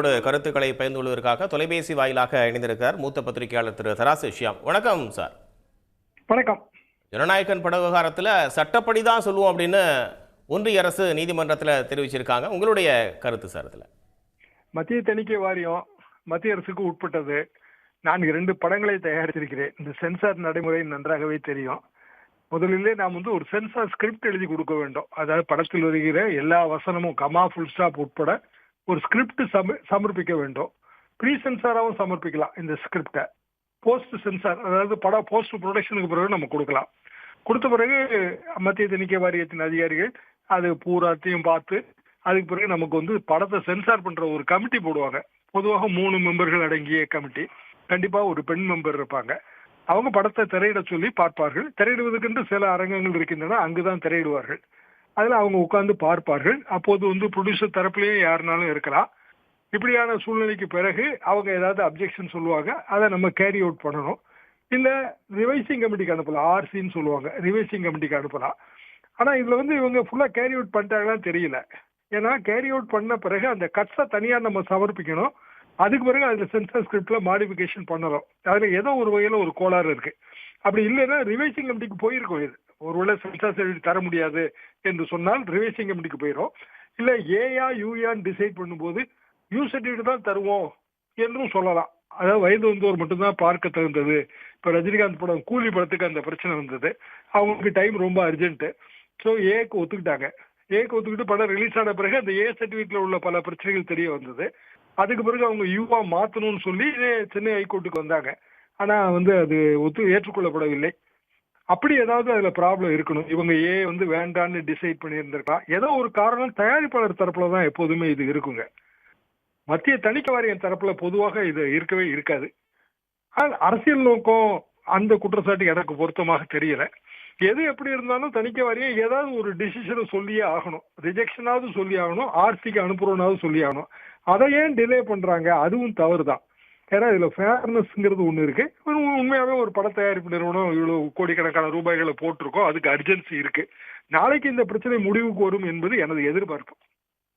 நம்மோடு கருத்துக்களை பகிர்ந்து கொள்வதற்காக தொலைபேசி வாயிலாக இணைந்திருக்கிறார் மூத்த பத்திரிகையாளர் திரு தராசு ஷியாம். வணக்கம் சார். வணக்கம். ஜனநாயகன் பட விவகாரத்தில் சட்டப்படி தான் சொல்லுவோம் அப்படின்னு ஒன்றிய அரசு நீதிமன்றத்தில் தெரிவிச்சிருக்காங்க. உங்களுடைய கருத்து சார்? அதில் மத்திய தணிக்கை வாரியம் மத்திய அரசுக்கு உட்பட்டது. நான் 2 படங்களை தயாரித்திருக்கிறேன். இந்த சென்சார் நடைமுறை நன்றாகவே தெரியும். முதலிலே நாம் ஒரு சென்சார் ஸ்கிரிப்ட் எழுதி கொடுக்க வேண்டும். அதாவது படத்தில் வருகிற எல்லா வசனமும் கமா ஃபுல் ஸ்டாப் உட்பட ஒரு ஸ்கிரிப்ட் சமர்ப்பிக்க வேண்டும். ப்ரீ சென்சாராகவும் சமர்ப்பிக்கலாம். இந்த ஸ்கிரிப்டை போஸ்ட் சென்சார், அதாவது படம் போஸ்ட் ப்ரொடக்ஷனுக்கு பிறகு நம்ம கொடுக்கலாம். கொடுத்த பிறகு மத்திய தணிக்கை வாரியத்தின் அதிகாரிகள் அது பூராத்தையும் பார்த்து அதுக்கு பிறகு நமக்கு படத்தை சென்சார் பண்ற ஒரு கமிட்டி போடுவாங்க. பொதுவாக 3 மெம்பர்கள் அடங்கிய கமிட்டி. கண்டிப்பா ஒரு பெண் மெம்பர் இருப்பாங்க. அவங்க படத்தை திரையிட சொல்லி பார்ப்பார்கள். திரையிடுவதற்கென்று சில அரங்கங்கள் இருக்கின்றன, அங்குதான் திரையிடுவார்கள். அதுல அவங்க உட்கார்ந்து பார்ப்பார்கள். அப்போது ப்ரொடியூசர் தரப்புலயே யாருனாலும் இருக்கலாம். இப்படியான சூழ்நிலைக்கு பிறகு அவங்க ஏதாவது அப்ஜெக்ஷன் சொல்லுவாங்க. அதை நம்ம கேரி அவுட் பண்ணணும். இல்ல ரிவைசிங் கமிட்டிக்கு அனுப்பலாம். ஆர்சின்னு சொல்லுவாங்க, ரிவைசிங் கமிட்டிக்கு அனுப்பலாம். ஆனா இதுல இவங்க ஃபுல்லா கேரி அவுட் பண்ணிட்டாங்களான்னு தெரியல. ஏன்னா கேரி அவுட் பண்ண பிறகு அந்த கட்ஸை தனியா நம்ம சமர்ப்பிக்கணும். அதுக்கு பிறகு அதுல சென்சார் ஸ்கிரிப்ட்ல மாடிஃபிகேஷன் பண்ணணும். அதுல ஏதோ ஒரு வகையில ஒரு கோளாறு இருக்கு. அப்படி இல்லைன்னா ரிவைசிங் கமிட்டிக்கு போயிருக்கும். இது ஒருவேளை சென்சார் சர்டிஃபிகேட் தர முடியாது என்று சொன்னால் ரிவைசிங் கமிட்டிக்கு போயிடும். இல்ல ஏயா யூயான்னு டிசைட் பண்ணும்போது யூ சர்டிஃபிகேட் தான் தருவோம் என்றும் சொல்லலாம். அதாவது வயது வந்தோர் மட்டும்தான் பார்க்க தகுந்தது. இப்ப ரஜினிகாந்த் படம் கூலி படத்துக்கு அந்த பிரச்சனை வந்தது. அவங்களுக்கு டைம் ரொம்ப அர்ஜென்ட். ஸோ ஏக்கு ஒத்துக்கிட்டாங்க. ஏக்கு ஒத்துக்கிட்டு படம் ரிலீஸ் ஆன பிறகு அந்த ஏ சர்டிஃபிகேட்ல உள்ள பல பிரச்சனைகள் தெரிய வந்தது. அதுக்கு பிறகு அவங்க யூவா மாத்தணும்னு சொல்லி சென்னை ஹைகோர்ட்டுக்கு வந்தாங்க. ஆனா அது ஏற்றுக்கொள்ளப்படவில்லை. அப்படி ஏதாவது அதுல ப்ராப்ளம் இருக்கணும். இவங்க வேண்டான்னு டிசைட் பண்ணியிருந்திருக்கலாம். ஏதோ ஒரு காரணம் தயாரிப்பாளர் தரப்புல தான் எப்போதுமே இது இருக்குங்க. மத்திய தணிக்கை வாரியம் தரப்புல பொதுவாக இது இருக்கவே இருக்காது. அரசியல் நோக்கம் அந்த குற்றச்சாட்டு எனக்கு பொருத்தமாக தெரியல. எது எப்படி இருந்தாலும் தணிக்கை வாரியம் ஏதாவது ஒரு டிசிஷனை சொல்லியே ஆகணும். ரிஜெக்ஷனாவது சொல்லி ஆகணும், ஆர்சிக்கு அனுப்புறோம்னாவது சொல்லி ஆகணும். அதை ஏன் டிலே பண்றாங்க? அதுவும் தவறு தான். ஏன்னா இதுல ஃபேர்னஸ்ங்கிறது ஒண்ணு இருக்கு. உண்மையாவே ஒரு பட தயாரிப்பு நிறுவனம் இவ்வளவு கோடிக்கணக்கான ரூபாய்களை போட்டிருக்கோம். அதுக்கு அர்ஜென்சி இருக்கு. நாளைக்கு இந்த பிரச்சனை முடிவுக்கு வரும் என்பது எனது எதிர்பார்ப்பு.